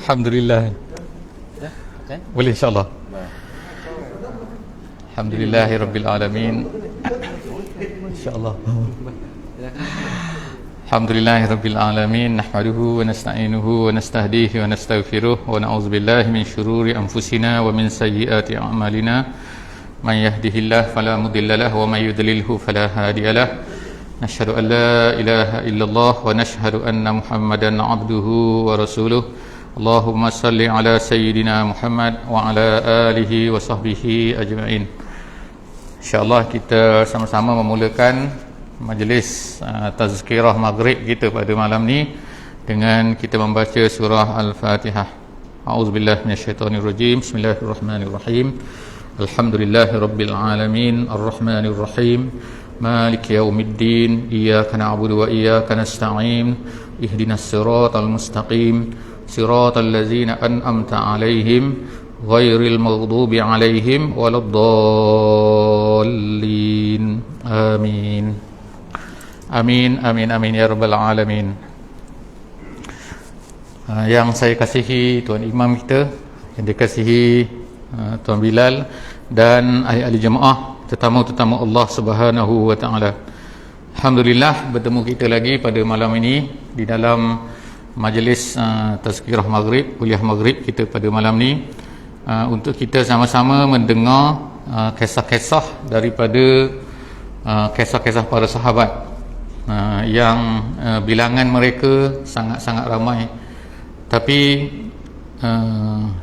Alhamdulillah. Boleh insyaAllah. Alhamdulillahirabbil alamin. InsyaAllah. Alhamdulillahirabbil alamin. Nahmaduhu wa nasta'inuhu wa nastahdihi wa nastaghfiruh wa na'udzubillahi min syururi anfusina wa min sayyiati a'malina. Man yahdihillahu fala mudhillalah wa may yudlilhu fala hadiyalah. Nashhadu an la ilaha illallah wa nashhadu anna Muhammadan 'abduhu wa rasuluh. Allahumma salli ala sayyidina Muhammad wa ala alihi wa sahbihi ajma'in. InsyaAllah kita sama-sama memulakan majlis tazkirah maghrib kita pada malam ni dengan kita membaca surah Al-Fatihah. A'udzubillahi minasyaitonirrajim. Bismillahirrahmanirrahim. Alhamdulillahirabbil alamin, arrahmanirrahim, maliki yaumiddin, iyyaka na'budu wa iyyaka nasta'in, ihdinas siratal mustaqim, siratal ladzina an'amta 'alaihim ghairil maghdubi 'alaihim waladdallin. Amin. Amin amin amin ya rabbal alamin. Yang saya kasihi Tuan Imam kita, yang dikasihi Tuan Bilal dan ahli-ahli jemaah, tetamu-tetamu Allah Subhanahu wa taala. Alhamdulillah bertemu kita lagi pada malam ini di dalam majlis tazkirah maghrib, kuliah maghrib kita pada malam ni, untuk kita sama-sama mendengar kisah-kisah daripada kisah-kisah para sahabat yang bilangan mereka sangat-sangat ramai, tapi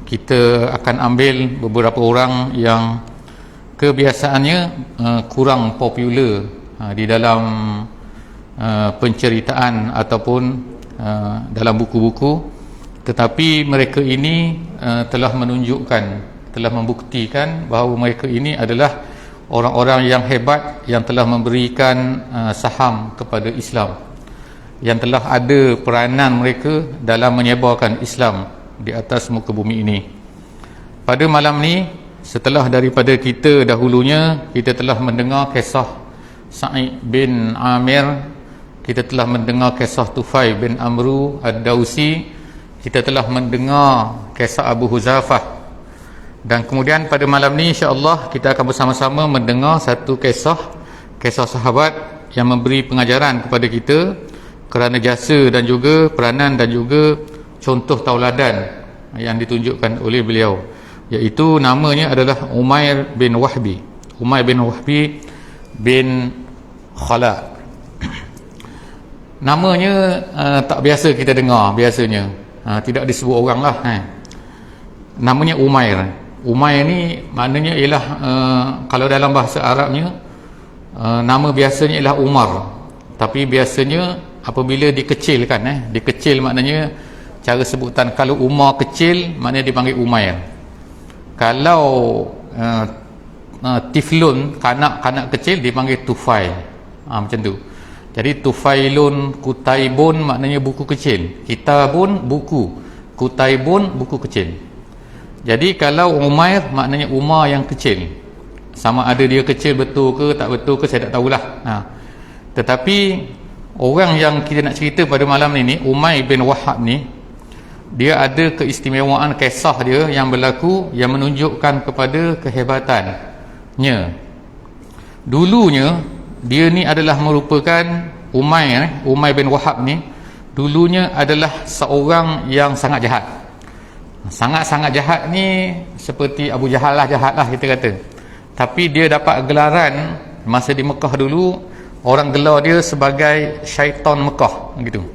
kita akan ambil beberapa orang yang kebiasaannya kurang popular di dalam penceritaan ataupun dalam buku-buku, tetapi mereka ini telah menunjukkan, telah membuktikan bahawa mereka ini adalah orang-orang yang hebat, yang telah memberikan saham kepada Islam, yang telah ada peranan mereka dalam menyebarkan Islam di atas muka bumi ini. Pada malam ni, setelah daripada kita dahulunya kita telah mendengar kisah Sa'id bin Amir, kita telah mendengar kisah Tufai bin Amru Ad-Dausi, kita telah mendengar kisah Abu Huzafah, dan kemudian pada malam ni insya-Allah kita akan bersama-sama mendengar satu kisah sahabat yang memberi pengajaran kepada kita kerana jasa dan juga peranan dan juga contoh tauladan yang ditunjukkan oleh beliau, iaitu namanya adalah Umair bin Wahbi. Umair bin Wahbi bin Khalaf. Namanya tak biasa kita dengar biasanya, tidak disebut orang lah, namanya Umair. Umair ni maknanya ialah kalau dalam bahasa Arabnya nama biasanya ialah Umar, tapi biasanya apabila dikecilkan, dikecil maknanya cara sebutan, kalau Umar kecil maknanya dipanggil Umair. Kalau tiflun, kanak-kanak kecil dipanggil Tufail, macam tu. Jadi Tufailun, Kutaibun maknanya buku kecil, Kitabun buku, Kutaibun buku kecil. Jadi kalau Umair maknanya Umar yang kecil, sama ada dia kecil betul ke tak betul ke saya tak tahulah. Tetapi orang yang kita nak cerita pada malam ni, Umair bin Wahab ni, dia ada keistimewaan kisah dia yang berlaku yang menunjukkan kepada kehebatannya. Dulunya dia ni adalah merupakan Umair bin Wahab ni dulunya adalah seorang yang sangat jahat. Sangat-sangat jahat ni seperti Abu Jahal lah, jahat lah kita kata. Tapi dia dapat gelaran masa di Mekah dulu, orang gelar dia sebagai syaitan Mekah gitu.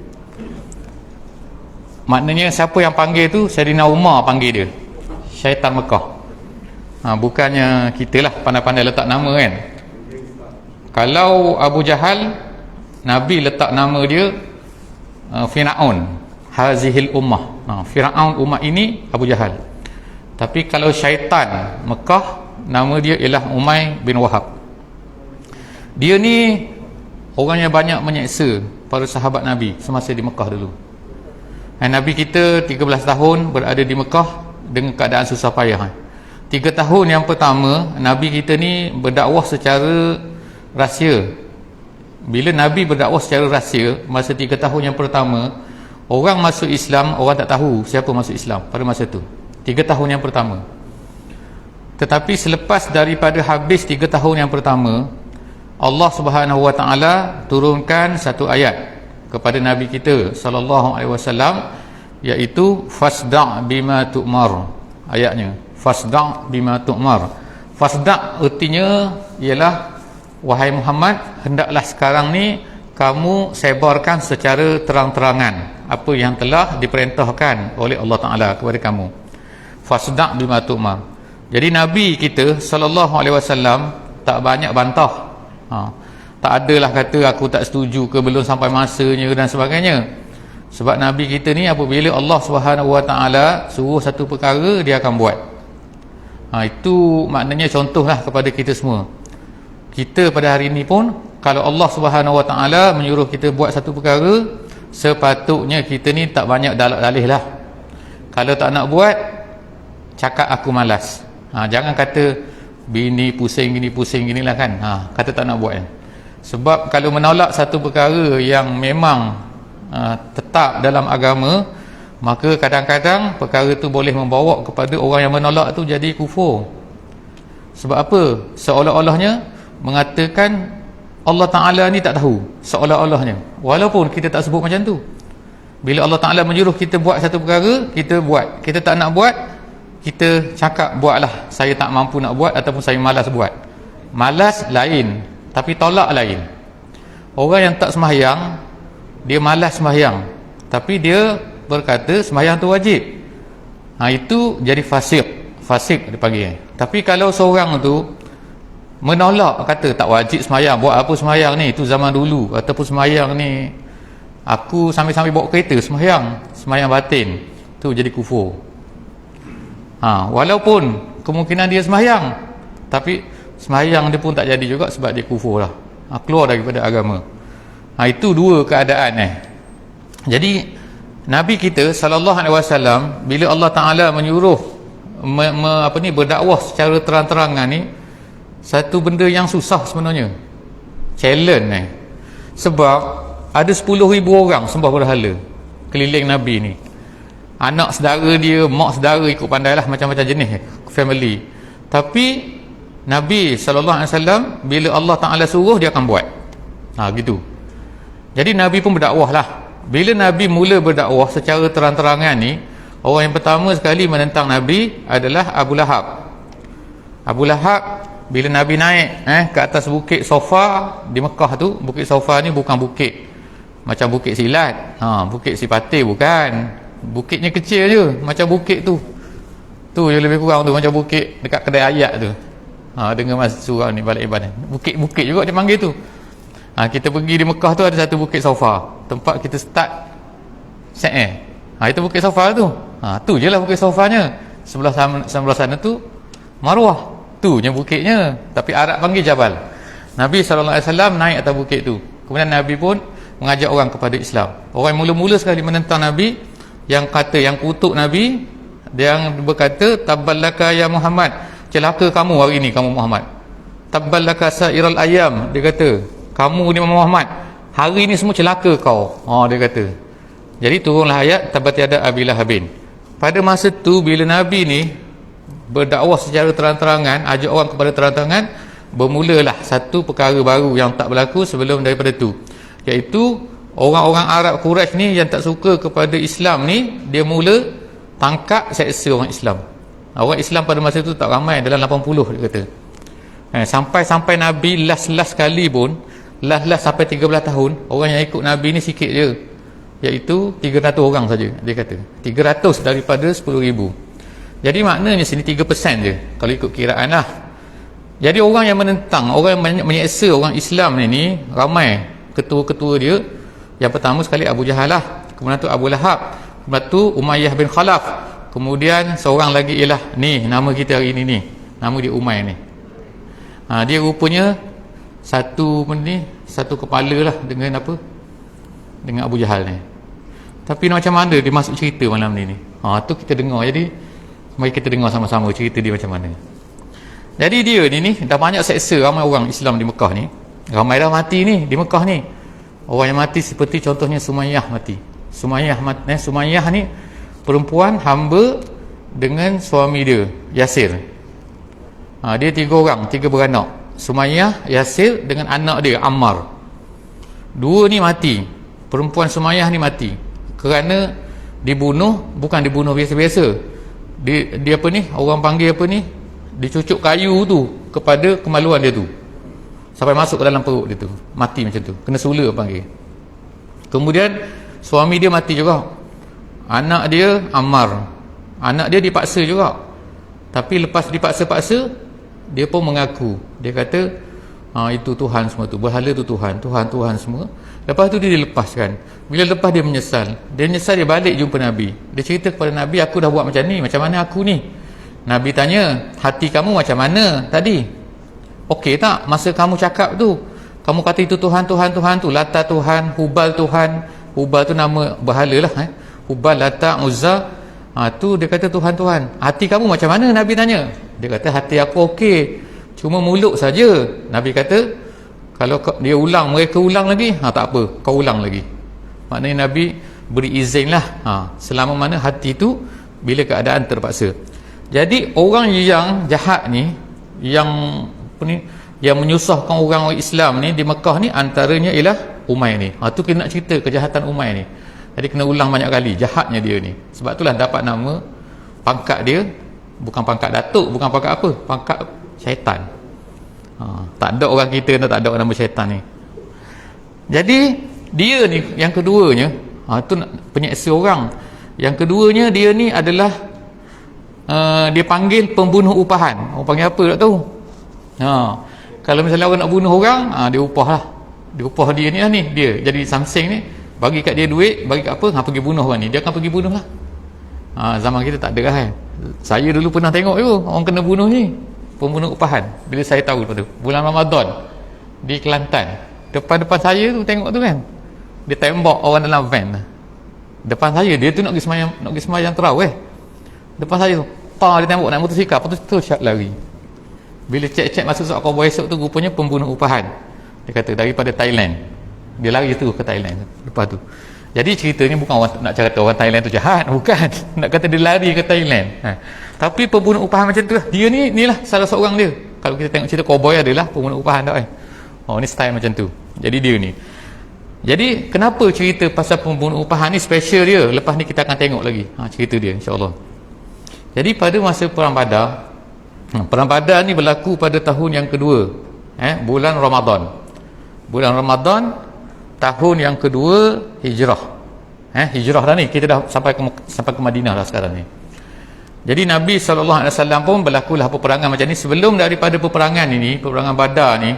Maknanya siapa yang panggil tu, Sayyidina Umar panggil dia syaitan Mekah. Bukannya kita lah pandai-pandai letak nama kan. Kalau Abu Jahal, Nabi letak nama dia Fir'aun, Hazihil Ummah. Fir'aun ummah ini Abu Jahal. Tapi kalau syaitan Mekah, nama dia ialah Umair bin Wahab. Dia ni orangnya banyak menyeksa para sahabat Nabi semasa di Mekah dulu. Nabi kita 13 tahun berada di Mekah dengan keadaan susah payah. 3 tahun yang pertama Nabi kita ni berdakwah secara rahsia. Bila Nabi berdakwah secara rahsia masa 3 tahun yang pertama, orang masuk Islam, orang tak tahu siapa masuk Islam pada masa tu 3 tahun yang pertama. Tetapi selepas daripada habis 3 tahun yang pertama, Allah Subhanahu Wa Taala turunkan satu ayat kepada Nabi kita sallallahu alaihi wasallam, iaitu fasda' bima tu'mar. Ayatnya fasda' bima tu'mar. Fasda' artinya ialah, wahai Muhammad, hendaklah sekarang ni kamu sebarkan secara terang-terangan apa yang telah diperintahkan oleh Allah Taala kepada kamu. Fasda' bima tu'mar. Jadi Nabi kita sallallahu alaihi wasallam tak banyak bantah. Tak adalah kata aku tak setuju ke, belum sampai masanya dan sebagainya. Sebab Nabi kita ni apabila Allah Subhanahu Wa Taala suruh satu perkara, dia akan buat. Itu maknanya contohlah kepada kita semua. Kita pada hari ini pun, kalau Allah Subhanahu Wa Taala menyuruh kita buat satu perkara, sepatutnya kita ni tak banyak dalih lah. Kalau tak nak buat, cakap aku malas. Jangan kata bini pusing gini lah kan. Kata tak nak buat kan. Sebab kalau menolak satu perkara yang memang tetap dalam agama, maka kadang-kadang perkara tu boleh membawa kepada orang yang menolak tu jadi kufur. Sebab apa? Seolah-olahnya mengatakan Allah Ta'ala ni tak tahu. Seolah-olahnya, walaupun kita tak sebut macam tu. Bila Allah Ta'ala menyuruh kita buat satu perkara, kita buat. Kita tak nak buat, kita cakap buatlah, saya tak mampu nak buat ataupun saya malas buat. Malas lain, tapi tolak lain. Orang yang tak sembahyang, dia malas sembahyang, tapi dia berkata sembahyang tu wajib. Itu jadi fasik dipanggil. Tapi kalau seorang tu menolak, kata tak wajib sembahyang, buat apa sembahyang ni, itu zaman dulu, ataupun sembahyang ni aku sambil-sambil bawa kereta sembahyang batin, tu jadi kufur. Walaupun kemungkinan dia sembahyang, tapi sembahyang dia pun tak jadi juga sebab dia kufur lah, keluar daripada agama. Itu dua keadaan. Jadi Nabi kita sallallahu alaihi wasallam, bila Allah Taala menyuruh berdakwah secara terang-terangan ni, satu benda yang susah sebenarnya, challenge sebab ada 10,000 orang sembah berhala keliling Nabi ni. Anak saudara dia, mak saudara ikut pandailah, macam-macam jenis family. Tapi Nabi SAW, bila Allah Ta'ala suruh, dia akan buat. Gitu. Jadi Nabi pun berdakwah lah. Bila Nabi mula berdakwah secara terang-terangan ni, orang yang pertama sekali menentang Nabi adalah Abu Lahab. Abu Lahab, bila Nabi naik ke atas bukit Sofa di Mekah tu, bukit Sofa ni bukan bukit macam bukit Silat, bukit Sipatir bukan. Bukitnya kecil je, macam bukit tu je lebih kurang tu, macam bukit dekat kedai ayat tu. Dengar mas surau ni balik ibadah, bukit juga dia panggil tu. Kita pergi di Mekah tu, ada satu bukit Sofa, tempat kita start set itu bukit Sofa tu. Tu je lah bukit Sofanya. Sebelah sana tu Marwah, tu je bukitnya, tapi Arab panggil Jabal. Nabi SAW naik atas bukit tu. Kemudian Nabi pun mengajak orang kepada Islam. Orang yang mula-mula sekali menentang Nabi, yang kutuk Nabi, dia yang berkata tabballaka ya Muhammad, celaka kamu hari ni kamu Muhammad. Tabballaka sairal ayam, dia kata kamu ni Muhammad, hari ni semua celaka kau. Dia kata. Jadi turunlah ayat tabat yada Abi Lahabin. Pada masa tu bila Nabi ni berdakwah secara terang-terangan, ajak orang kepada terang-terangan, bermulalah satu perkara baru yang tak berlaku sebelum daripada tu, iaitu orang-orang Arab Quraisy ni yang tak suka kepada Islam ni, dia mula tangkap seksa orang Islam. Orang Islam pada masa tu tak ramai, dalam 80 dia kata. Sampai Nabi last kali pun, last sampai 13 tahun, orang yang ikut Nabi ni sikit je, iaitu 300 orang saja, dia kata. 300 daripada 10,000. Jadi maknanya sini 3% je kalau ikut kiraan lah. Jadi orang yang menentang, orang yang menyeksa orang Islam ni ramai. Ketua-ketua dia, yang pertama sekali Abu Jahal lah, kemudian tu Abu Lahab, kemudian tu Umayyah bin Khalaf, kemudian seorang lagi ialah ni, nama kita hari ini ni, nama dia Umayyah ni. Dia rupanya satu kepala lah dengan apa, dengan Abu Jahal ni. Tapi macam mana dia masuk cerita malam ni tu kita dengar. Jadi mari kita dengar sama-sama cerita dia macam mana. Jadi dia ni dah banyak seksa ramai orang Islam di Mekah ni. Ramai dah mati ni di Mekah ni. Orang yang mati seperti contohnya Sumayyah mati. Sumayyah ni perempuan hamba dengan suami dia Yasir. Dia 3 orang, 3 beranak. Sumayyah, Yasir dengan anak dia Ammar. 2 ni mati. Perempuan Sumayyah ni mati kerana dibunuh, bukan dibunuh biasa-biasa. Dia apa ni, orang panggil apa ni, dicucuk kayu tu kepada kemaluan dia tu sampai masuk ke dalam perut dia tu, mati macam tu, kena sula panggil. Kemudian suami dia mati juga. Anak dia Ammar, anak dia dipaksa juga, tapi lepas dipaksa-paksa dia pun mengaku, dia kata itu Tuhan semua tu, berhala tu Tuhan semua. Lepas tu dia dilepaskan. Bila lepas dia menyesal, dia balik jumpa Nabi. Dia cerita kepada Nabi, aku dah buat macam ni, macam mana aku ni? Nabi tanya, hati kamu macam mana tadi? Okey tak masa kamu cakap tu? Kamu kata itu Tuhan tu, Lata Tuhan, Hubal Tuhan. Hubal tu nama berhala lah, Hubal, Lata, Uzza. Tu dia kata Tuhan. Hati kamu macam mana? Nabi tanya. Dia kata hati aku okey, cuma mulut saja. Nabi kata kalau mereka ulang lagi, tak apa, kau ulang lagi. Maknanya Nabi beri izin lah, selama mana hati tu bila keadaan terpaksa. Jadi orang yang jahat ni, yang menyusahkan orang Islam ni di Mekah ni, antaranya ialah Umayyah ni. Tu kena nak cerita kejahatan Umayyah ni. Jadi kena ulang banyak kali jahatnya dia ni. Sebab itulah dapat nama, pangkat dia bukan pangkat datuk, bukan pangkat apa, pangkat syaitan. Tak ada orang kita tak ada nama syaitan ni. Jadi dia ni yang keduanya, tu penyeksa orang. Yang keduanya dia ni adalah dia panggil pembunuh upahan. Orang panggil apa tak tahu. Kalau misalnya orang nak bunuh orang, dia upah lah. Dia upah dia ni lah ni. Dia jadi samseng ni, bagi kat dia duit, bagi kat apa, pergi bunuh orang ni. Dia akan pergi bunuh lah. Zaman kita tak ada lah. Saya dulu pernah tengok tu, orang kena bunuh ni, pembunuh upahan. Bila saya tahu tu bulan Ramadan di Kelantan, depan saya tu tengok tu kan, dia tembak orang dalam van depan saya. Dia tu nak pergi semayang tarawih depan saya tu, dia tembak naik motosikal, lepas tu syak lari. Bila cek masuk soal kau esok tu, rupanya pembunuh upahan. Dia kata daripada Thailand, dia lari tu ke Thailand lepas tu. Jadi ceritanya bukan orang nak cakap orang Thailand tu jahat, bukan. Nak kata dia lari ke Thailand. Tapi pembunuh upahan macam tu lah. Dia ni lah salah seorang dia. Kalau kita tengok cerita cowboy adalah pembunuh upahan tak ni style macam tu. Jadi dia ni. Jadi kenapa cerita pasal pembunuh upahan ni special dia? Lepas ni kita akan tengok lagi cerita dia insya-Allah. Jadi pada masa perang Badar, perang Badar ni berlaku pada tahun yang kedua, bulan Ramadan. Bulan Ramadan tahun yang kedua hijrah. Hijrah dah ni, kita dah sampai ke Madinah dah sekarang ni. Jadi Nabi SAW pun berlakulah peperangan macam ni. Sebelum daripada peperangan ini, peperangan Badar ni,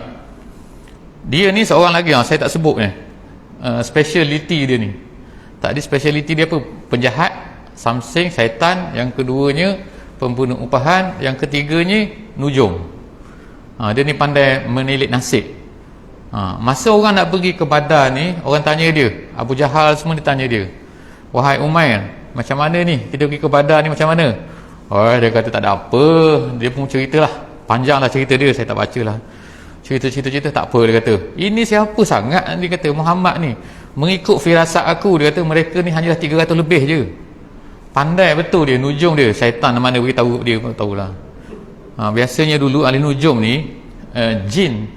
dia ni seorang lagi, saya tak sebut ni, speciality dia ni. Tak ada speciality dia apa, penjahat, samseng, syaitan. Yang keduanya pembunuh upahan. Yang ketiganya nujum. Dia ni pandai menilik nasib. Masa orang nak pergi ke Badar ni, orang tanya dia, Abu Jahal semua dia tanya dia, wahai Umair, macam mana ni kita pergi ke Badar ni, macam mana? Dia kata tak ada apa. Dia pun cerita lah, panjang lah cerita dia, saya tak baca lah cerita tak apa. Dia kata ini siapa sangat, dia kata Muhammad ni, mengikut firasat aku, dia kata mereka ni hanyalah 300 lebih je. Pandai betul dia, nujum dia, syaitan mana beritahu dia pun tahulah. Biasanya dulu ahli nujum ni, jin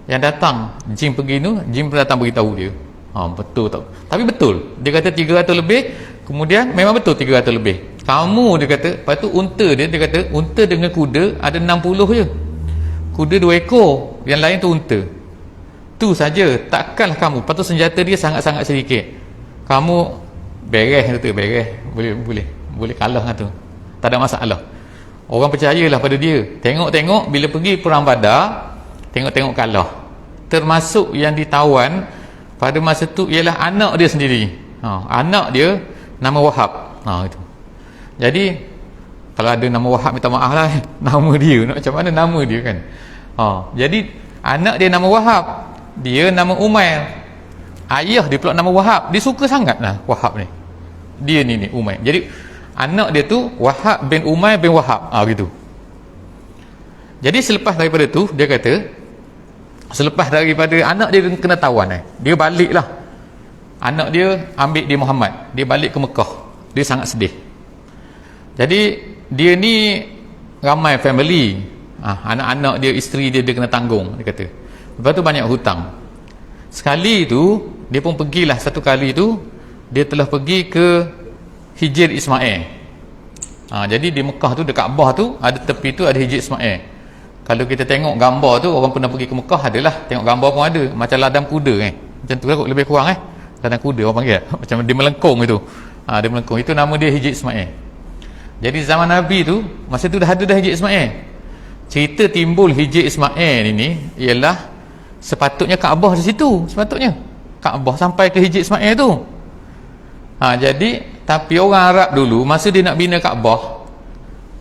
yang datang, jin pergi tu, jin pun datang beritahu dia. Betul tak? Tapi betul, dia kata 300 lebih. Kemudian memang betul 300 lebih. Kamu, dia kata, lepas tu unta dia kata unta dengan kuda ada 60 je. Kuda 2 ekor, yang lain tu unta. Tu saja, takkanlah kamu. Lepas tu senjata dia sangat-sangat sedikit. Kamu beres tu, beres. Boleh kalah dengan tu. Tak ada masalah. Orang percayalah pada dia. Tengok-tengok bila pergi perang Badar, tengok-tengok kalah. Termasuk yang ditawan pada masa tu ialah anak dia sendiri. Anak dia nama Wahab. Itu. Jadi kalau ada nama Wahab, minta maaf lah. Nama dia macam mana nama dia kan. Jadi anak dia nama Wahab, dia nama Umair. Ayah dia pula nama Wahab. Dia suka sangat lah Wahab ni. Dia ni Umair. Jadi anak dia tu Wahab bin Umair bin Wahab. Gitu. Jadi selepas daripada tu, dia kata selepas daripada anak dia kena tawan, dia balik lah anak dia ambil dia Muhammad, dia balik ke Mekah, dia sangat sedih. Jadi dia ni ramai family, anak-anak dia, isteri dia kena tanggung, dia kata. Lepas tu banyak hutang. Sekali tu dia pun pergilah, satu kali tu dia telah pergi ke Hijr Ismail. Jadi di Mekah tu, dekat Kaabah tu ada tepi tu ada Hijr Ismail. Kalau kita tengok gambar tu, orang pernah pergi ke Mekah adalah tengok gambar pun ada macam ladang kuda macam tu lah kot, lebih kurang ladang kuda orang panggil macam dia melengkung itu. Dia melengkung, itu nama dia Hijr Ismail. Jadi zaman Nabi tu, masa tu dah ada Hijr Ismail. Cerita timbul Hijr Ismail ini ialah sepatutnya Kaabah di situ, sepatutnya Kaabah sampai ke Hijr Ismail tu. Jadi tapi orang Arab dulu masa dia nak bina Kaabah,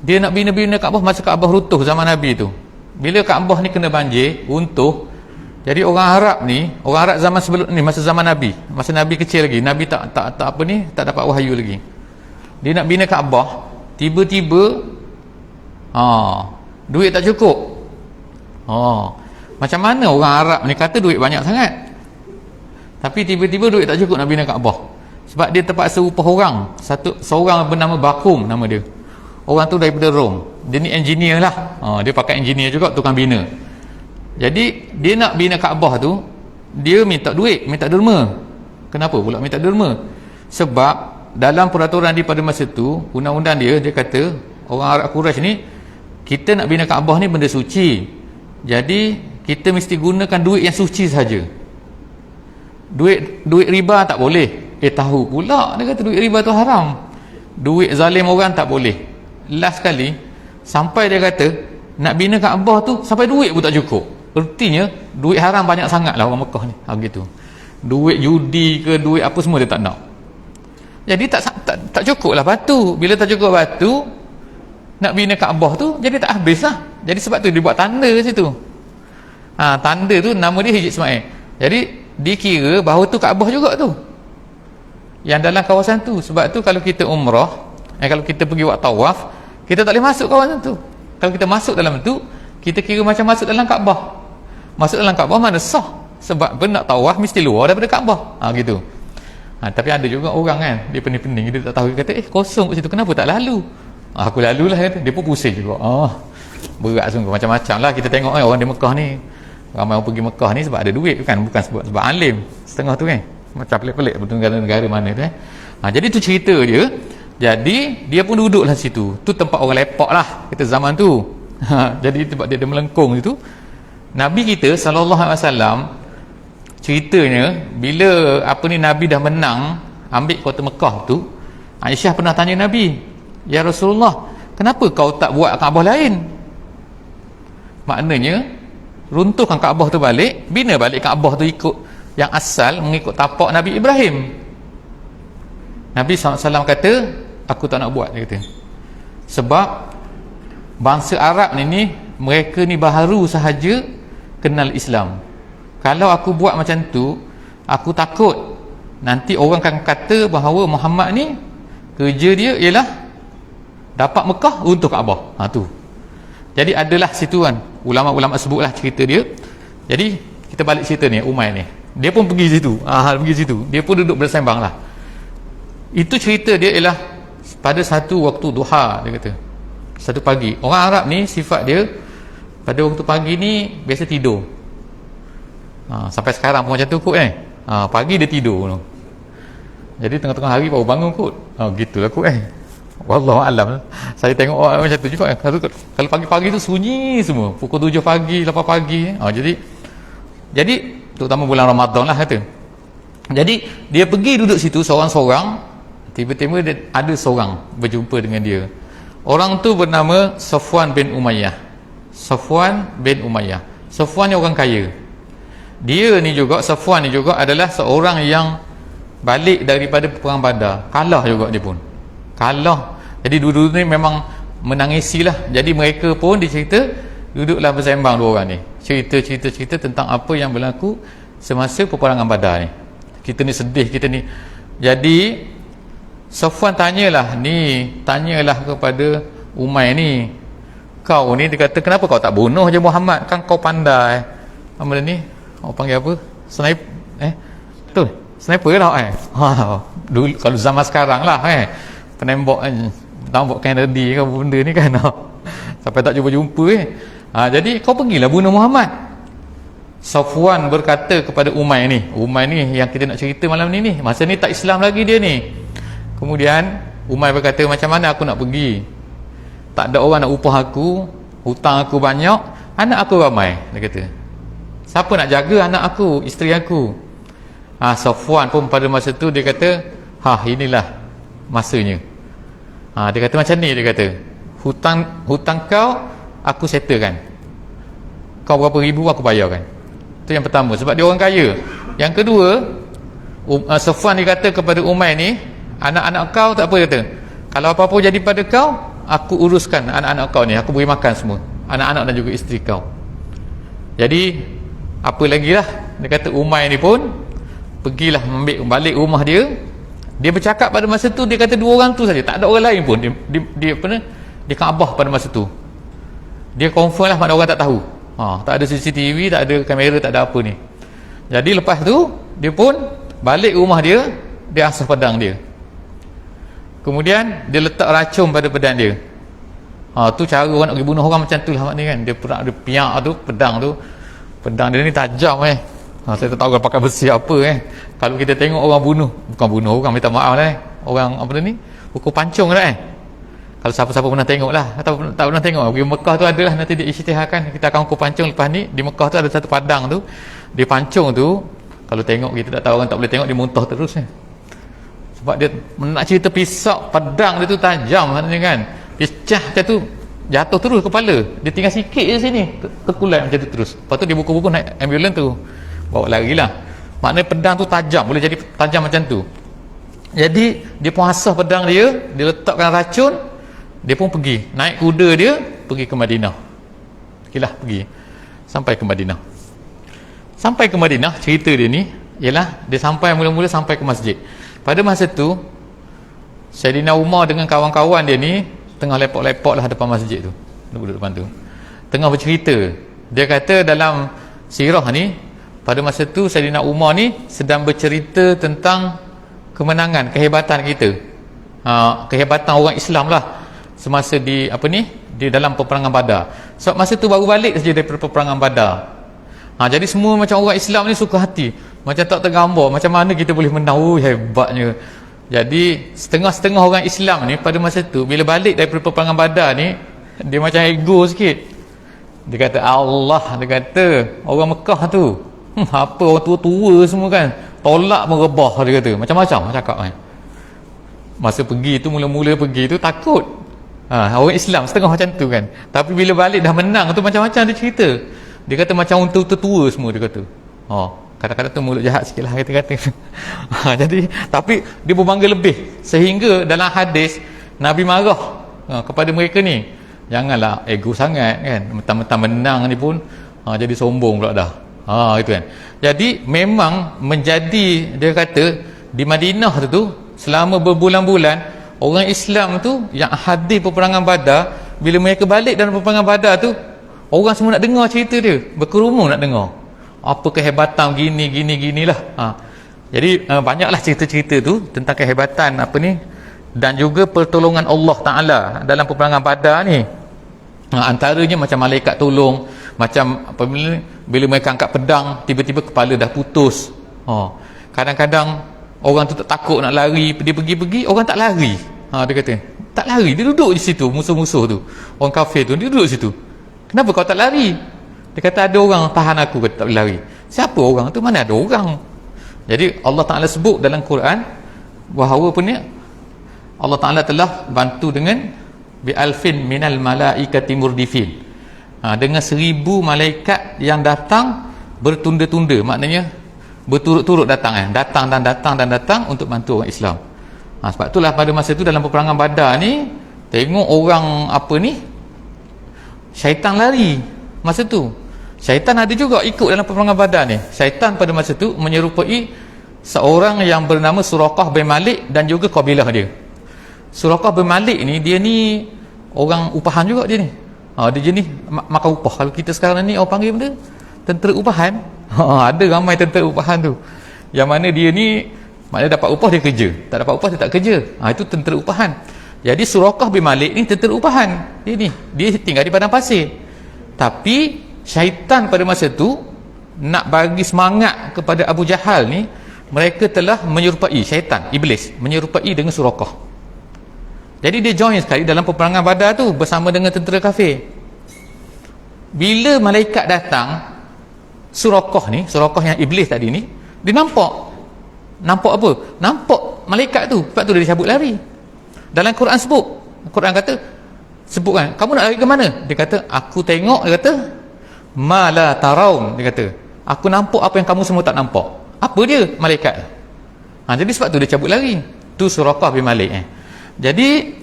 dia nak bina Kaabah masa Kaabah runtuh zaman Nabi tu. Bila Kaabah ni kena banjir, runtuh, jadi orang Arab ni, orang Arab zaman sebelum ni, masa zaman Nabi, masa Nabi kecil lagi, Nabi tak apa ni, tak dapat wahyu lagi, dia nak bina Kaabah, tiba-tiba duit tak cukup. Macam mana orang Arab ni kata duit banyak sangat, tapi tiba-tiba duit tak cukup nak bina Kaabah? Sebab dia terpaksa upah orang, seorang bernama Bakum nama dia. Orang tu daripada Rom, dia ni engineer lah, dia pakai engineer juga, tukang bina. Jadi dia nak bina Kaabah tu, dia minta duit, minta derma. Kenapa pula minta derma? Sebab dalam peraturan dia pada masa tu, undang-undang dia kata orang Arab Quraisy ni, kita nak bina Kaabah ni benda suci, jadi kita mesti gunakan duit yang suci saja. Duit riba tak boleh. Tahu pula dia kata duit riba tu haram, duit zalim orang tak boleh. Last kali sampai dia kata nak bina Kaabah tu sampai duit pun tak cukup. Artinya duit haram banyak sangat lah orang Mekah ni, gitu. Duit judi ke duit apa semua dia tak nak. Jadi tak cukup lah batu. Bila tak cukup batu nak bina Kaabah tu, jadi tak habis lah. Jadi sebab tu dia buat tanda situ. Tanda tu nama dia Hijr Ismail. Jadi dikira bahawa tu Kaabah juga tu, yang dalam kawasan tu. Sebab tu kalau kita umrah, kalau kita pergi buat tawaf, kita tak boleh masuk kawasan tu. Kalau kita masuk dalam tu, kita kira macam masuk dalam Kaabah. Masuk dalam Kaabah mana sah, sebab nak tawaf mesti luar daripada Kaabah, gitu. Tapi ada juga orang kan, dia pening-pening, dia tak tahu, dia kata kosong kat situ, kenapa tak lalu? Aku lalulah, kata. Dia pun pusing juga. Berat sungguh, macam-macam lah kita tengok orang di Mekah ni. Ramai orang pergi Mekah ni sebab ada duit kan, bukan sebab alim. Setengah tu kan, macam pelik-pelik betul negara mana tu jadi tu cerita dia. Jadi dia pun duduklah situ, tu tempat orang lepak lah kita zaman tu. Jadi tempat dia melengkung itu. Nabi kita SAW ceritanya, bila Nabi dah menang ambil kota Mekah tu, Aisyah pernah tanya Nabi, ya Rasulullah, kenapa kau tak buat Kaabah lain? Maknanya runtuhkan Kaabah tu balik, bina balik Kaabah tu ikut yang asal, mengikut tapak Nabi Ibrahim. Nabi SAW kata, aku tak nak buat, dia kata. Sebab bangsa Arab ni mereka ni baru sahaja kenal Islam. Kalau aku buat macam tu, aku takut nanti orang akan kata bahawa Muhammad ni kerja dia ialah dapat Mekah untuk Kaabah. Tu. Jadi adalah situ kan, ulama-ulama sebutlah cerita dia. Jadi kita balik cerita ni, Umay ni, dia pun pergi situ. Pergi situ, dia pun duduk bersembang lah. Itu cerita dia ialah pada satu waktu duha, dia kata, satu pagi. Orang Arab ni sifat dia pada waktu pagi ni biasa tidur. Sampai sekarang pun macam tu kot pagi dia tidur tu. Jadi tengah-tengah hari baru bangun kot. Gitulah kot wallahu alam. Saya tengok orang macam tu juga kalau pagi-pagi tu sunyi semua, pukul 7 pagi, 8 pagi. Jadi terutama bulan Ramadan lah kata. Jadi dia pergi duduk situ seorang-seorang. Tiba-tiba ada seorang berjumpa dengan dia. Orang tu bernama Safwan bin Umayyah. Safwan bin Umayyah. Safwan ni orang kaya. Dia ni juga, Safwan ni juga adalah seorang yang balik daripada perang Badar. Kalah juga dia pun. Kalah. Jadi dulu ni memang menangisilah. Jadi mereka pun dicerita duduklah bersembang dua orang ni. Cerita tentang apa yang berlaku semasa peperangan Badar ni. Kita ni sedih, kita ni. Jadi Safwan tanyalah kepada Umay ni, kau ni, dia kata, kenapa kau tak bunuh je Muhammad, kan kau pandai apa ni, orang panggil apa, sniper, betul, sniper lah dulu kalau zaman sekarang lah penembak tembak Kennedy ke benda ni kan sampai tak jumpa-jumpa jadi kau pergilah bunuh Muhammad. Safwan berkata kepada Umay ni yang kita nak cerita malam ni masa ni tak Islam lagi dia ni. Kemudian Umay berkata, macam mana aku nak pergi, tak ada orang nak upah aku, hutang aku banyak, anak aku ramai. Dia kata, siapa nak jaga anak aku, isteri aku? Safwan pun pada masa tu dia kata, inilah masanya. Dia kata macam ni, dia kata, hutang kau aku settlekan, kau berapa ribu aku bayarkan. Itu yang pertama, sebab dia orang kaya. Yang kedua, Safwan dia kata kepada Umay ni, anak-anak kau tak apa, dia kata, kalau apa-apa jadi pada kau, aku uruskan anak-anak kau ni, aku beri makan semua, anak-anak dan juga isteri kau. Jadi apa lagi lah, dia kata Umay ni pun pergilah ambil balik rumah dia. Dia bercakap pada masa tu, dia kata dua orang tu saja, tak ada orang lain pun. Dia Kaabah pada masa tu, dia confirm lah, mana orang tak tahu. Tak ada CCTV, tak ada kamera, tak ada apa ni. Jadi lepas tu dia pun balik rumah dia, dia asah pedang dia, kemudian dia letak racun pada pedang dia. Tu cara orang nak pergi bunuh orang macam tu lah maknanya kan. Dia piak tu pedang dia ni tajam saya tak tahu orang pakai besi apa Kalau kita tengok orang bukan bunuh orang, minta maaf lah orang apa ni, pukul pancung lah Kalau siapa-siapa pernah tengok lah, atau tak pernah tengok, pergi Mekah tu adalah, nanti dia isytiharkan, kita akan pukul pancung. Lepas ni di Mekah tu ada satu padang tu, dia pancung tu, kalau tengok kita tak tahu, orang tak boleh tengok, dia muntah terus sebab dia nak cerita pisau pedang dia tu tajam maknanya kan. Dia cah macam tu, jatuh terus kepala dia, tinggal sikit je sini, terkulat macam tu terus. Lepas tu dia buku-buku naik ambulans tu, bawa lari lah. Maknanya pedang tu tajam, boleh jadi tajam macam tu. Jadi dia pun asah pedang dia, dia letakkan racun, dia pun pergi naik kuda dia, pergi ke Madinah. Pergi sampai ke Madinah. Sampai ke Madinah, cerita dia ni ialah dia sampai mula-mula sampai ke masjid. Pada masa tu Sayyidina Umar dengan kawan-kawan dia ni tengah lepok-lepok lah depan masjid tu, duduk depan tu, tengah bercerita. Dia kata dalam sirah ni, pada masa tu Sayyidina Umar ni sedang bercerita tentang kemenangan, kehebatan kita, kehebatan orang Islam lah semasa di dalam peperangan Badar. Sebab masa tu baru balik saja daripada peperangan Badar. Jadi semua macam orang Islam ni suka hati, macam tak tergambar macam mana kita boleh menang, hebatnya. Jadi setengah-setengah orang Islam ni pada masa tu bila balik daripada peperangan Badar ni, dia macam ego sikit. Dia kata Allah, dia kata orang Mekah tu apa, orang tua-tua semua kan, tolak merebah, dia kata macam-macam cakap masa pergi tu, mula-mula pergi tu takut. Orang Islam setengah macam tu kan, tapi bila balik dah menang tu macam-macam dia cerita. Dia kata macam orang tua-tua semua, dia kata kadang-kadang tu mulut jahat sikit lah kita kata. Jadi tapi dia berbangga lebih, sehingga dalam hadis Nabi marah kepada mereka ni, janganlah ego sangat kan, mentang-mentang menang ni pun jadi sombong pula dah. Itu kan. Jadi memang menjadi, dia kata di Madinah tu selama berbulan-bulan, orang Islam tu yang hadir peperangan Badar, bila mereka balik dalam peperangan Badar tu, orang semua nak dengar cerita dia, berkerumun nak dengar apa kehebatan ginilah. Jadi banyaklah cerita-cerita tu tentang kehebatan dan juga pertolongan Allah Ta'ala dalam peperangan Badar ni. Antaranya macam malaikat tolong, macam bila mereka angkat pedang, tiba-tiba kepala dah putus. Kadang-kadang orang tu tak takut nak lari, dia pergi-pergi, orang tak lari. Dia kata tak lari, dia duduk di situ. Musuh-musuh tu, orang kafir tu, dia duduk di situ. Kenapa kau tak lari? Dia kata ada orang tahan aku, kata tak boleh lari. Siapa orang tu? Mana ada orang? Jadi Allah Ta'ala sebut dalam Quran bahawa Allah Ta'ala telah bantu dengan bi'alfin minal malaikati murdifin, dengan 1000 malaikat yang datang bertunda-tunda, maknanya berturut-turut datang datang untuk bantu orang Islam. Sebab itulah pada masa itu dalam peperangan Badar ni, tengok orang syaitan lari masa tu. Syaitan ada juga ikut dalam peperangan Badar ni. Syaitan pada masa tu menyerupai seorang yang bernama Suraqah bin Malik dan juga kabilah dia. Suraqah bin Malik ni, dia ni orang upahan juga dia ni. Dia jenis makan upah. Kalau kita sekarang ni orang panggil benda tentera upahan. Ada ramai tentera upahan tu. Yang mana dia ni maknanya dapat upah dia kerja, tak dapat upah dia tak kerja. Itu tentera upahan. Jadi Suraqah bin Malik ni tentera upahan. Dia tinggal di padang pasir. Tapi syaitan pada masa tu nak bagi semangat kepada Abu Jahal ni, mereka telah menyerupai syaitan, iblis menyerupai dengan Suraqah. Jadi dia join sekali dalam peperangan Badar tu bersama dengan tentera kafir. Bila malaikat datang, Suraqah yang iblis tadi ni, dia nampak apa? Nampak malaikat tu. Sebab tu dia cabut lari. Dalam Quran Quran sebutkan, kamu nak lari ke mana? Dia kata, aku tengok, dia kata, ma la taraun, dia kata, aku nampak apa yang kamu semua tak nampak. Apa dia? Malaikat. Jadi sebab tu dia cabut lari. Tu Suraqah bin Malik. Jadi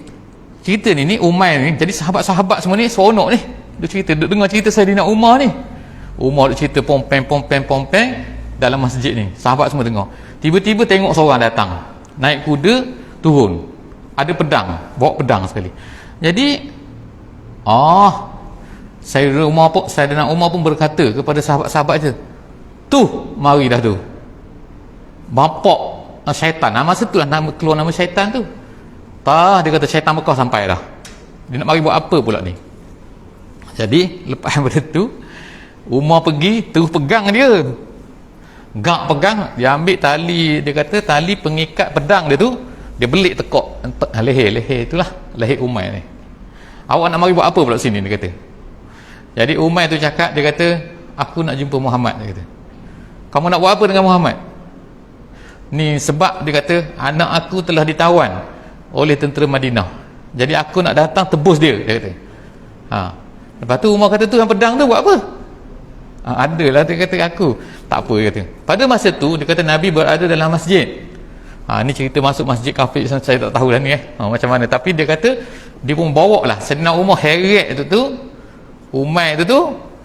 cerita ni Umar ni, jadi sahabat-sahabat semua ni seronok ni. Dia cerita, dia dengar cerita Saidina Umar ni. Umar dia cerita pompeng dalam masjid ni. Sahabat semua dengar. Tiba-tiba tengok seorang datang, naik kuda, turun, ada pedang, bawa pedang sekali. Jadi Saidina Umar pun berkata kepada sahabat-sahabat je, tu mari dah tu bapak syaitan. Masa tu lah keluar nama syaitan tu. Dia kata syaitan Mekah sampai dah. Dia nak mari buat apa pula ni? Jadi lepas daripada tu, Umar pergi terus pegang dia. Gak pegang, dia ambil tali, dia kata tali pengikat pedang dia tu, dia belik tekuk leher itulah, leher Umar ni. Awak nak mari buat apa pula sini, dia kata. Jadi Umar tu cakap, dia kata, aku nak jumpa Muhammad, dia kata. Kamu nak buat apa dengan Muhammad? Ni sebab dia kata anak aku telah ditawan oleh tentera Madinah. Jadi aku nak datang tebus dia kata. Lepas tu Umar kata, tu yang pedang tu buat apa? Adalah, dia kata, aku tak apa, dia kata. Pada masa tu dia kata Nabi berada dalam masjid. Ni cerita masuk masjid kafir, saya tak tahu lah ni macam mana. Tapi dia kata dia pun bawa lah Saidina Umar heret tu Umar tu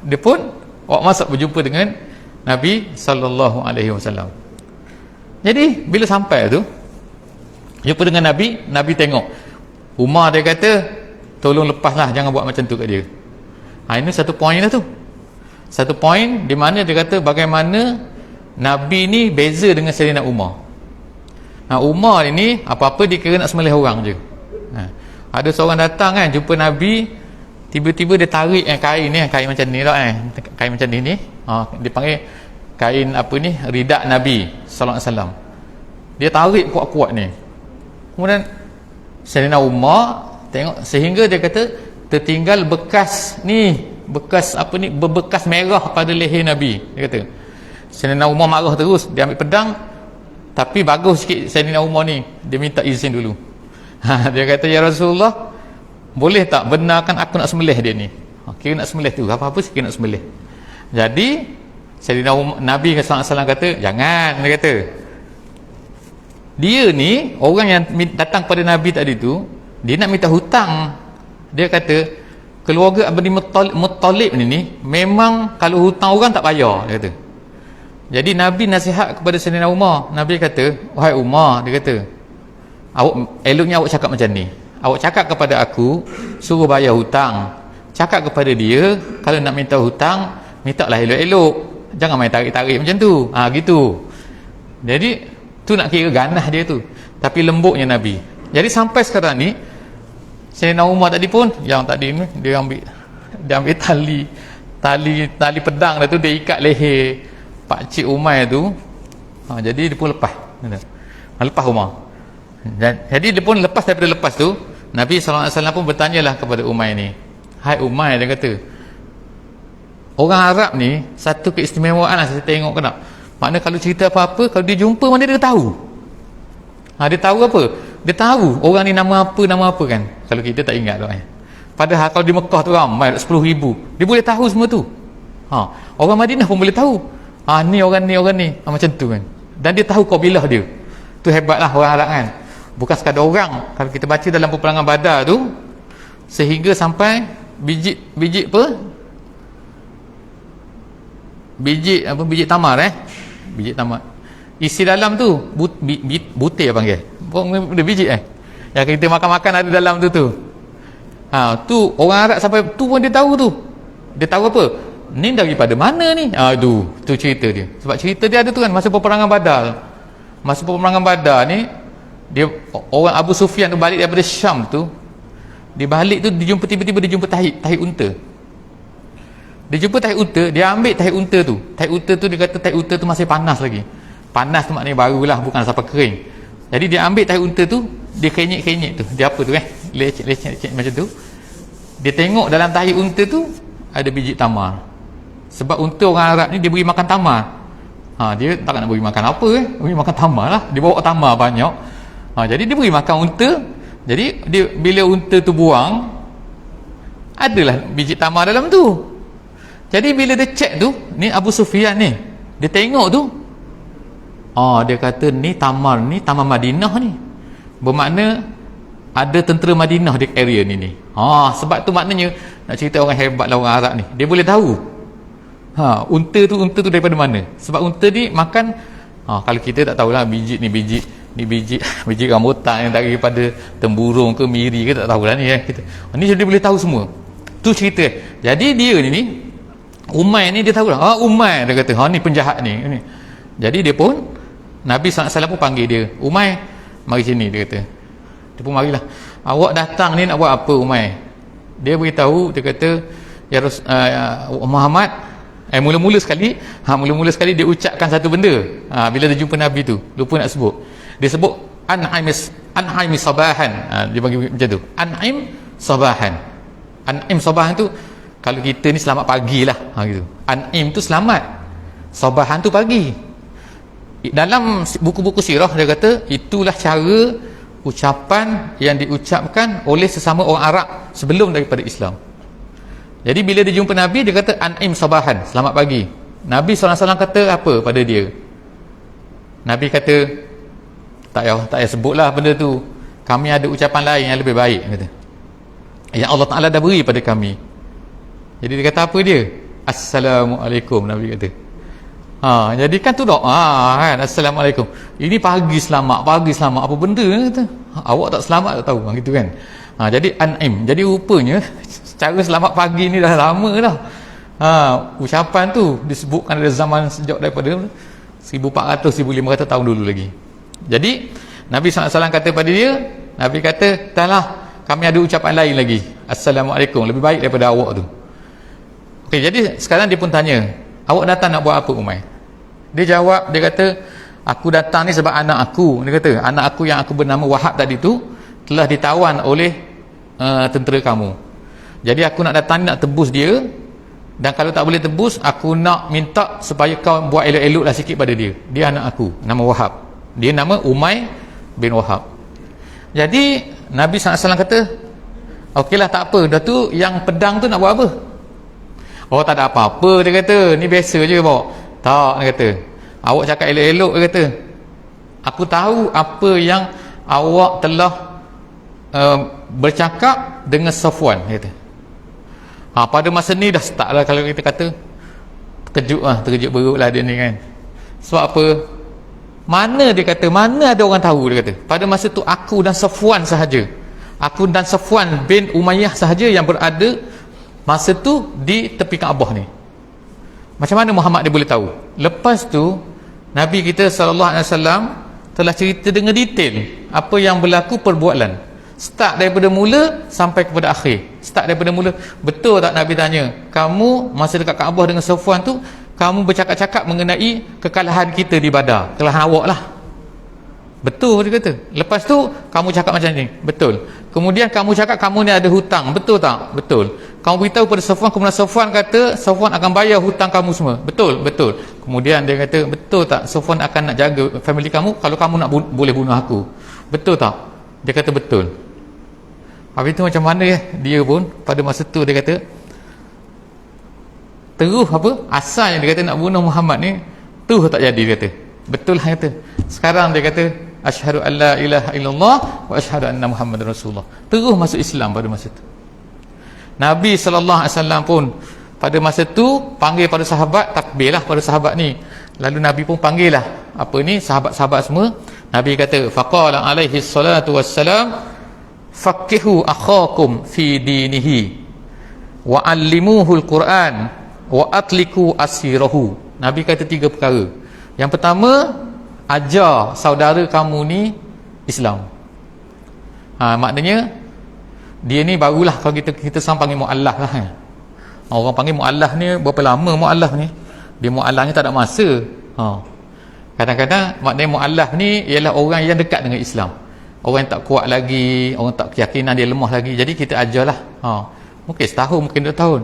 dia pun bawa masuk berjumpa dengan Nabi SAW. Jadi bila sampai tu jumpa dengan Nabi, Nabi tengok Umar, dia kata tolong lepaslah, jangan buat macam tu kat dia. Ini satu poin lah tu. Satu poin di mana dia kata bagaimana Nabi ni beza dengan Saidina Umar. Umar ini apa-apa dia kira nak sembelih orang je. Ada seorang datang kan jumpa Nabi, tiba-tiba dia tarik kain ni, kain macam ni lah kain macam ni dia panggil kain apa ni, ridak Nabi sallallahu alaihi wasallam. Dia tarik kuat-kuat ni. Kemudian Saidina Umar tengok, sehingga dia kata tertinggal bekas ni, bekas apa ni, berbekas merah pada leher Nabi. Dia kata Saidina Umar marah terus, dia ambil pedang. Tapi bagus sikit Saidina Umar ni, dia minta izin dulu. Dia kata, ya Rasulullah, boleh tak benarkan aku nak sembelih dia ni? Kira nak sembelih tu, apa-apa sikit nak sembelih. Jadi Saidina Umar, Nabi SAW kata, jangan. Dia kata, dia ni orang yang datang pada Nabi tadi tu, dia nak minta hutang. Dia kata keluarga Abdi Muttalib ni memang kalau hutang orang tak bayar, dia kata. Jadi Nabi nasihat kepada Saidina Umar. Nabi kata, wahai Umar, dia kata, eloknya awak cakap macam ni. Awak cakap kepada aku suruh bayar hutang, cakap kepada dia kalau nak minta hutang, minta lah elok-elok, jangan main tarik-tarik macam tu. Gitu. Jadi tu nak kira ganas dia tu. Tapi lembutnya Nabi. Jadi sampai sekarang ni Saidina Umar tadi pun, yang tadi ni dia ambil tali pedang dah tu, dia ikat leher Pakcik Umar tu. Jadi dia pun lepas Umar. Jadi dia pun lepas. Daripada lepas tu Nabi SAW pun bertanyalah kepada Umar ni, hai Umar, dia kata, orang Arab ni satu keistimewaan lah saya tengok kena. Maknanya kalau cerita apa-apa, kalau dia jumpa mana dia tahu. Dia tahu apa? Dia tahu orang ni nama apa kan. Kalau kita tak ingat tu Padahal kalau di Mekah tu ramai 10,000, dia boleh tahu semua tu. Orang Madinah pun boleh tahu. Ni orang ni macam tu kan. Dan dia tahu kabilah dia. Tu hebatlah orang Arab kan. Bukan sekadar orang. Kalau kita baca dalam peperangan Badar tu, sehingga sampai biji tamar biji tamar isi dalam tu butir panggil. Bukan biji yang kita makan-makan ada dalam tu. Tu orang Arab sampai tu pun dia tahu tu. Dia tahu apa? ni daripada mana ni? Tu cerita dia. Sebab cerita dia ada tu kan, masa peperangan Badar ni, dia orang Abu Sufyan tu balik daripada Syam tu, dia balik tu tiba-tiba dia jumpa tahi unta. Dia jumpa tahi unta, dia ambil tahi unta tu. Tahi unta tu dia kata tahi unta tu masih panas lagi. Panas tu maknanya barulah, bukan sampai kering. Jadi dia ambil tahi unta tu, dia kenyek tu. Dia apa tu lecek macam tu. Dia tengok dalam tahi unta tu ada biji tamar. Sebab unta orang Arab ni dia beri makan tamar. Dia tak nak beri makan apa beri makan tamar lah. Dia bawa tamar banyak. Jadi dia beri makan unta. Jadi bila unta tu buang, adalah biji tamar dalam tu. Jadi bila dia cek tu, ni Abu Sufyan ni, dia tengok tu, dia kata ni tamar Madinah ni. Bermakna ada tentera Madinah di area ni. Sebab tu maknanya nak cerita orang hebat lah orang Arab ni, dia boleh tahu unta tu daripada mana. Sebab unta ni makan, kalau kita tak tahulah biji rambutan yang daripada temburung ke miri ke, tak tahulah ni kita. Ni dia boleh tahu semua. Tu cerita. Jadi dia ni Umair ni dia tahulah. Umair, dia kata ni penjahat ni. Jadi dia pun, Nabi SAW pun panggil dia, Umair mari sini, dia kata. Dia pun marilah. Awak datang ni nak buat apa Umair? Dia beritahu, dia kata Muhammad, mula-mula sekali dia ucapkan satu benda. Bila dia jumpa Nabi tu, lupa nak sebut. Dia sebut An'im sabahan. Dia bagi macam tu. An'im sabahan tu, kalau kita ni selamat pagi lah, gitu. An'im tu selamat, sabahan tu pagi. Dalam buku-buku sirah dia kata itulah cara ucapan yang diucapkan oleh sesama orang Arab sebelum daripada Islam. Jadi bila dia jumpa Nabi, dia kata An'im sabahan, selamat pagi. Nabi SAW kata apa pada dia? Nabi kata tak payah sebutlah benda tu, kami ada ucapan lain yang lebih baik, kata, yang Allah Ta'ala dah beri pada kami. Jadi dia kata apa dia? Assalamualaikum, Nabi kata. Jadi kan tu doa kan, Assalamualaikum. Ini pagi selamat, apa benda kata? Awak tak selamat tak tahu, gitu kan. Jadi An'im. Jadi rupanya cara selamat pagi ni dah lama dah. Ucapan tu disebutkan dari zaman sejak daripada 1400-1500 tahun dulu lagi. Jadi Nabi SAW kata pada dia, Nabi kata, "Taklah, kami ada ucapan lain lagi. Assalamualaikum, lebih baik daripada awak tu." Okey, jadi sekarang dia pun tanya, "Awak datang nak buat apa Umair?" Dia jawab, dia kata, "Aku datang ni sebab anak aku." Dia kata, "Anak aku yang aku bernama Wahab tadi tu telah ditawan oleh tentera kamu. Jadi aku nak datang ni nak tebus dia, dan kalau tak boleh tebus, aku nak minta supaya kau buat elok-elok lah sikit pada dia. Dia anak aku, nama Wahab. Dia nama Umair bin Wahab." Jadi Nabi SAW kata, "Okeylah, tak apa. Dah tu yang pedang tu nak buat apa?" Tak ada apa-apa, dia kata. Ni biasa je bawa. Tak, dia kata. Awak cakap elok-elok, dia kata. Aku tahu apa yang awak telah bercakap dengan Safwan, dia kata. Pada masa ni dah start lah, kalau kita kata terkejut beruk lah dia ni kan. Sebab apa? Mana dia kata, mana ada orang tahu, dia kata. Pada masa tu aku dan Safwan sahaja. Aku dan Safwan bin Umayyah sahaja yang berada masa tu di tepi Kaabah ni. Macam mana Muhammad dia boleh tahu? Lepas tu Nabi kita SAW telah cerita dengan detail apa yang berlaku perbualan, start daripada mula sampai kepada akhir. Start daripada mula. Betul tak Nabi tanya, kamu masa dekat Kaabah dengan Safwan tu, kamu bercakap-cakap mengenai kekalahan kita di Badar, kekalahan awak lah. Betul, dia kata. Lepas tu kamu cakap macam ni. Betul. Kemudian kamu cakap kamu ni ada hutang. Betul tak? Betul. Kamu beritahu pada Safwan, kemudian Safwan kata Safwan akan bayar hutang kamu semua. Betul, betul. Kemudian dia kata, betul tak Safwan akan nak jaga family kamu kalau kamu nak boleh bunuh aku? Betul tak? Dia kata betul. Habis tu macam mana dia pun pada masa tu dia kata terus apa? Asal yang dia kata nak bunuh Muhammad ni tu tak jadi, dia kata. Betul lah, kata. Sekarang dia kata asyhadu an la ilaha illallah wa asyhadu anna Muhammadar Rasulullah. Terus masuk Islam pada masa tu. Nabi SAW pun pada masa tu panggil pada sahabat, takbir lah pada sahabat ni. Lalu Nabi pun panggil lah apa ni, sahabat-sahabat semua. Nabi kata, faqala alaihi salatu wassalam, faqihu akhakum fi dinihi wa allimuhu al-Quran wa atliku asirahu. Nabi kata 3 perkara. Yang pertama, ajar saudara kamu ni Islam. Maknanya dia ni barulah, kalau kita sekarang panggil mu'allaf lah kan. Orang panggil mu'allaf ni berapa lama mu'allaf ni? Dia mu'allafnya tak ada masa. Kadang-kadang maknanya mu'allaf ni ialah orang yang dekat dengan Islam, orang yang tak kuat lagi, orang tak keyakinan dia lemah lagi, jadi kita ajarlah. Mungkin setahun, mungkin 2 tahun.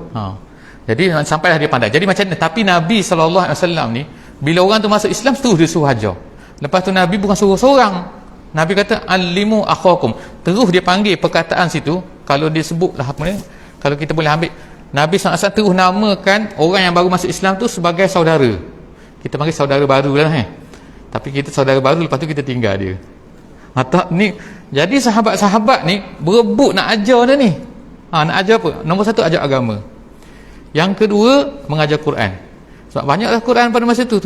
Jadi sampailah dia pandai. Jadi macam ni. Tapi Nabi SAW ni, bila orang tu masuk Islam, terus dia suruh ajar. Lepas tu Nabi bukan suruh seorang, Nabi kata alimu akhakum, terus dia panggil perkataan situ. Kalau dia sebut lah apa ni, kalau kita boleh ambil, Nabi SAW terus namakan orang yang baru masuk Islam tu sebagai saudara. Kita panggil saudara baru lah tapi kita saudara baru, lepas tu kita tinggal dia. Ni jadi sahabat-sahabat ni berebut nak ajar dia ni. Nak ajar apa? Nombor 1, ajar agama. Yang kedua, mengajar Quran. Sebab banyaklah Quran pada masa tu.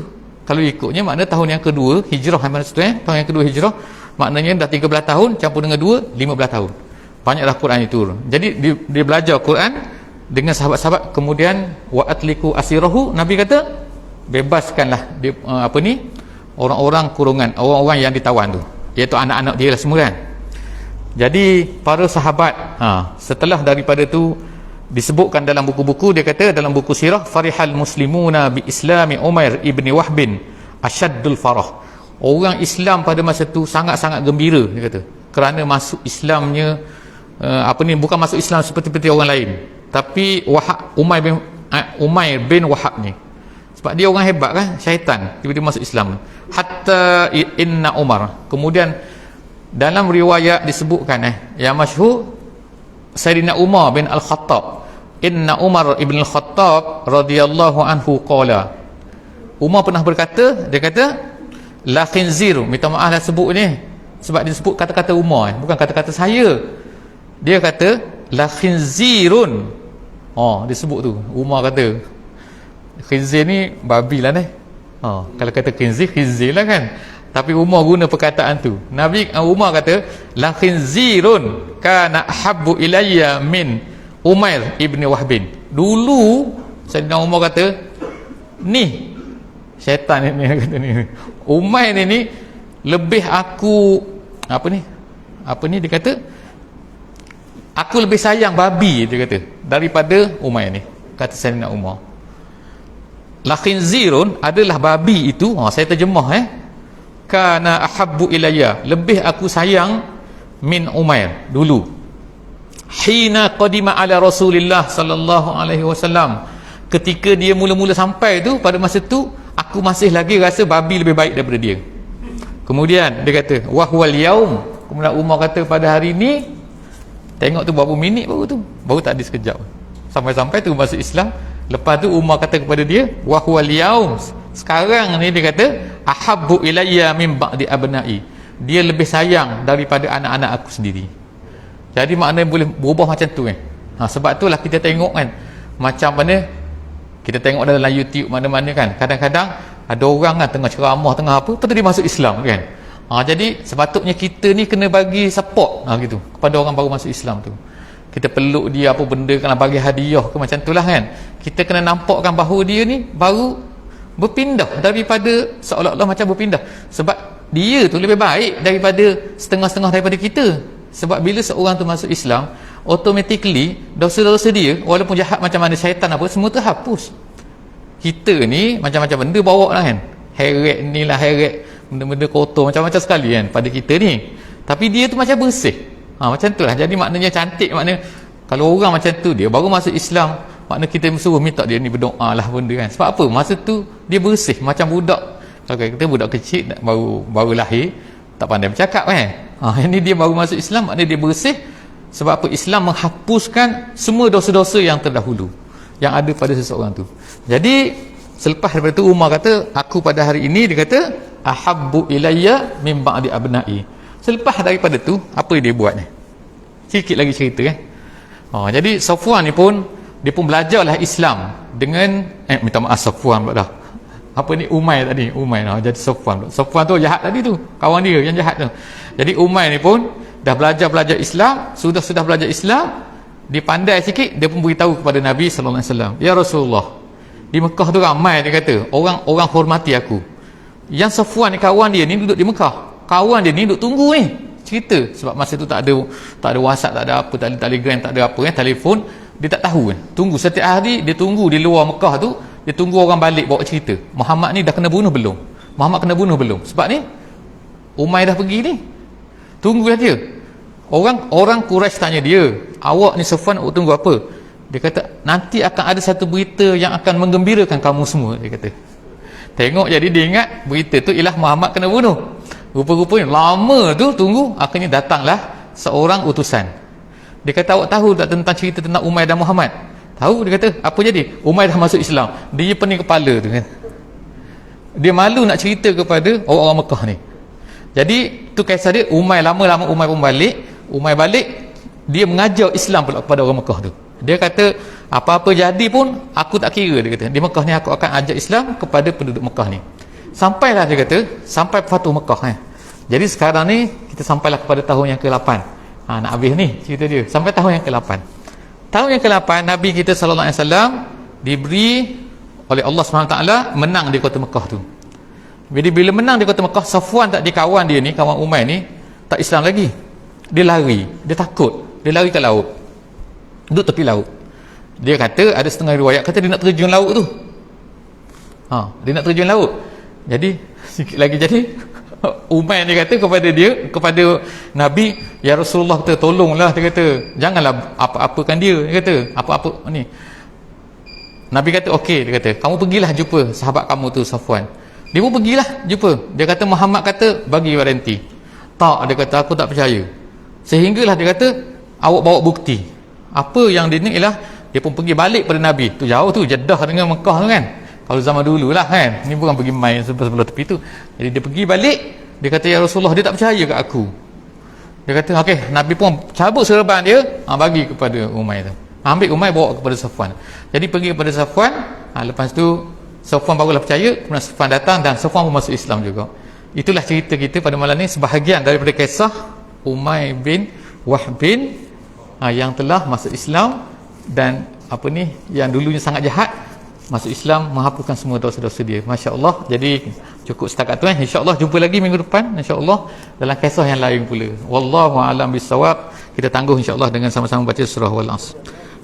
Kalau ikutnya makna tahun yang kedua hijrah, tahun yang kedua hijrah, maknanya dah 13 tahun campur dengan 2, 15 tahun. Banyaklah Quran itu turun. Jadi dia belajar Quran dengan sahabat-sahabat. Kemudian wa atliku asirahu, Nabi kata bebaskanlah dia, orang-orang kurungan, orang-orang yang ditawan tu, iaitu anak-anak dia lah semua kan. Jadi para sahabat, setelah daripada tu disebutkan dalam buku-buku, dia kata dalam buku sirah, farihal muslimuna bi islami Umair ibni Wahbin asyaddul farah. Orang Islam pada masa tu sangat-sangat gembira, dia kata, kerana masuk Islamnya bukan masuk Islam seperti orang lain, tapi Umair bin Wahab ni, sebab dia orang hebat kan, syaitan, tiba-tiba masuk Islam. Hatta inna Umar, kemudian dalam riwayat disebutkan yang masyhur, Sayyidina Umar bin Al-Khattab, inna Umar ibn Al-Khattab radhiyallahu anhu qala, Umar pernah berkata, dia kata la khinzir, minta maaf lah sebut ni, sebab dia sebut kata-kata Umar, bukan kata-kata saya. Dia kata la khinzirun. Dia sebut tu, Umar kata khinzir ni babi lah ni. Kalau kata khinzir lah kan, tapi Umar guna perkataan tu. Umar kata la khinzirun kana habbu ilayya min Umair ibni Wahbin. Dulu Sayyidina Umar kata ni syaitan ni, kata ni Umair ni lebih aku dia kata aku lebih sayang babi, dia kata, daripada Umair ni, kata Sayyidina Umar. La khinzirun adalah babi itu, saya terjemah kana ahabbu ilayya, lebih aku sayang min Umair dulu. Hina qadima ala Rasulillah sallallahu alaihi wasallam, ketika dia mula-mula sampai tu, pada masa tu aku masih lagi rasa babi lebih baik daripada dia. Kemudian dia kata wahwal yaum, kemudian Umar kata pada hari ni, tengok tu berapa minit baru tak ada sekejap, sampai-sampai tu masuk Islam. Lepas tu Umar kata kepada dia wahwal yaum, sekarang ni dia kata ahabbu ilayya min ba'di abna'i, dia lebih sayang daripada anak-anak aku sendiri. Jadi maknanya boleh berubah macam tu sebab itulah kita tengok kan, macam mana kita tengok dalam YouTube mana-mana kan, kadang-kadang ada orang kan tengah ceramah, tengah apa, lepas tu dia masuk Islam kan. Jadi sepatutnya kita ni kena bagi support gitu kepada orang baru masuk Islam tu. Kita peluk dia, apa benda kan, bagi hadiah ke, macam tu lah kan. Kita kena nampakkan bahawa dia ni baru berpindah, daripada seolah-olah macam berpindah, sebab dia tu lebih baik daripada setengah-setengah daripada kita. Sebab bila seorang tu masuk Islam, automatically dosa-dosa dia, walaupun jahat macam mana, syaitan apa, semua terhapus. Kita ni macam-macam benda bawa lah kan, heret ni lah, heret benda-benda kotor macam-macam sekali kan pada kita ni, tapi dia tu macam bersih. Macam tu lah. Jadi maknanya cantik, maknanya kalau orang macam tu dia baru masuk Islam, makna kita suruh minta dia ni berdoa lah benda kan. Sebab apa? Masa tu dia bersih macam budak. Kalau kita budak kecil baru lahir, tak pandai bercakap kan. Ini dia baru masuk Islam, maknanya dia bersih. Sebab apa? Islam menghapuskan semua dosa-dosa yang terdahulu yang ada pada seseorang tu. Jadi selepas daripada tu Umar kata, aku pada hari ini, dia kata ahabbu ilayya min ba'di abna'i. Selepas daripada tu apa dia buat ni? Sikit lagi cerita kan. Jadi Safwan ni pun, dia pun belajarlah Islam dengan minta maaf Safwan pula dah. Apa ni, Umair tadi, Umair. Jadi Safwan tu jahat tadi tu, kawan dia yang jahat tu. Jadi Umair ni pun dah belajar Islam, sudah belajar Islam, dia pandai sikit, dia pun beritahu kepada Nabi sallallahu alaihi wasallam, ya Rasulullah, Di Mekah tu ramai, dia kata, orang hormati aku. Yang Safwan ni, kawan dia ni duduk di Mekah, kawan dia ni duduk tunggu ni, cerita. Sebab masa tu tak ada WhatsApp, tak ada apa, tak ada Telegram, tak ada apa, telefon. Dia tak tahu kan, tunggu setiap hari, dia tunggu di luar Mekah tu, dia tunggu orang balik bawa cerita, Muhammad ni dah kena bunuh belum, Muhammad kena bunuh belum. Sebab ni Umair dah pergi ni, tunggu dia. Orang Quraisy tanya dia, awak ni Safwan tunggu apa? Dia kata, nanti akan ada satu berita yang akan menggembirakan kamu semua, dia kata. Tengok, jadi dia ingat berita tu ialah Muhammad kena bunuh. Rupa-rupanya lama tu tunggu, akhirnya datanglah seorang utusan. Dia kata, awak tahu tak tentang cerita tentang Umair dan Muhammad? Tahu. Dia kata, apa jadi? Umair dah masuk Islam. Dia pening kepala tu kan, dia malu nak cerita kepada orang-orang Mekah ni. Jadi tu kisah dia. Umair lama-lama Umair pun balik. Umair balik, dia mengajar Islam pula kepada orang Mekah tu. Dia kata, apa-apa jadi pun aku tak kira, dia kata, di Mekah ni aku akan ajar Islam kepada penduduk Mekah ni. Sampailah, dia kata, sampai Fathu Mekah. Jadi sekarang ni kita sampailah kepada tahun yang ke-8. Nak habis ni cerita dia, sampai tahun yang ke-8. Tahun yang ke-8 Nabi kita sallallahu alaihi wasallam diberi oleh Allah SWT menang di kota Mekah tu. Jadi bila menang di kota Mekah, Safwan tak, di kawan dia ni, kawan Umair ni tak Islam lagi. Dia lari, dia takut, dia lari ke laut, duduk tepi laut. Dia kata, ada setengah riwayat kata dia nak terjun laut tu. Dia nak terjun laut. Jadi sikit lagi, jadi Umair ni kata kepada Nabi, ya Rasulullah, kata, tolonglah, dia kata, janganlah apa-apakan dia kata, apa-apa ni. Nabi kata, okey, dia kata, kamu pergilah jumpa sahabat kamu tu Safwan. Dia pun pergilah jumpa. Dia kata, Muhammad kata bagi garanti. Tak, dia kata, aku tak percaya. Sehinggalah dia kata, awak bawa bukti. Apa yang dia ni ialah, dia pun pergi balik pada Nabi. Tu jauh tu, Jeddah dengan Mekah tu kan, kalau zaman dulu lah kan, ni bukan pergi main sebelah tepi tu. Jadi dia pergi balik, dia kata, ya Rasulullah, dia tak percaya kat aku. Dia kata, okey. Nabi pun cabut serban dia, bagi kepada Umair tu. Ambil Umair, bawa kepada Safwan. Jadi pergi kepada Safwan. Lepas tu Safwan barulah percaya. Kemudian Safwan datang dan Safwan pun masuk Islam juga. Itulah cerita kita pada malam ni, sebahagian daripada kisah Umair bin Wahb bin yang telah masuk Islam, dan yang dulunya sangat jahat, masuk Islam, menghapuskan semua dosa-dosa dia. Masya Allah. Jadi cukup setakat tu. InsyaAllah jumpa lagi minggu depan, InsyaAllah, dalam kisah yang lain pula. Wallahu a'lam bissawab. Kita tangguh InsyaAllah dengan sama-sama baca surah Wal Asr.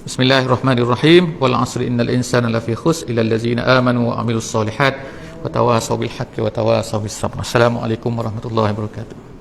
Bismillahirrahmanirrahim. Wal asri innal insana lafi khusr illa allazina amanu wa amilus solihat wa tawasaw bil haqqi wa tawasaw bis sabr. Assalamualaikum warahmatullahi wabarakatuh.